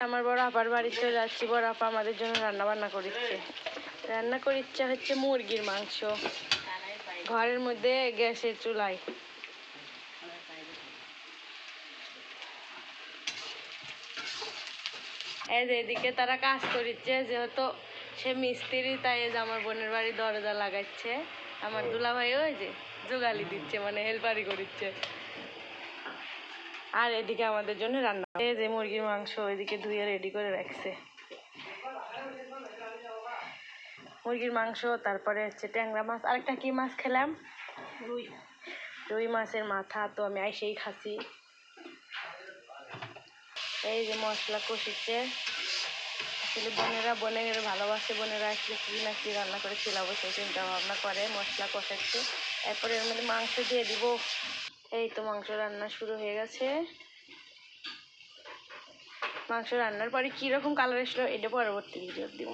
আমার বড় আপার বাড়িতে যাচ্ছি। বড় আপা আমাদের জন্য রান্না বান্না করছে। রান্না করছে হচ্ছে মুরগির মাংস ঘরের মধ্যে গ্যাসের চুলায়। এই যে এদিকে তারা কাজ করছে, যেহেতু সে মিস্ত্রি তাই যে আমার বোনের বাড়ি দরজা লাগাচ্ছে। আমার দুলাভাই ওই যে জোগালি দিচ্ছে, মানে হেল্পারি করছে। আর এদিকে আমাদের জন্য রান্না, এই যে মুরগির মাংস ওইদিকে ধুয়ে রেডি করে রাখছে। মুরগির মাংস, তারপরে হচ্ছে ট্যাংরা মাছ, আরেকটা কি মাছ খেলাম, রুই মাছের মাথা। তো আমি আইসেই খাসি। এই যে মশলা কষিচ্ছে। আসলে বোনেরা ভালোবাসে, বোনেরা আসলে কি না কি রান্না করে খিলাবো সেই চিন্তা ভাবনা করে মশলা কষাচ্ছে। এরপরে এর মধ্যে মাংস দিয়ে দিব। এই তো মাংস রান্না শুরু হয়ে গেছে। মাংস রান্নার পরে কীরকম কালার এসলো এটা পরবর্তী ভিডিও দিব।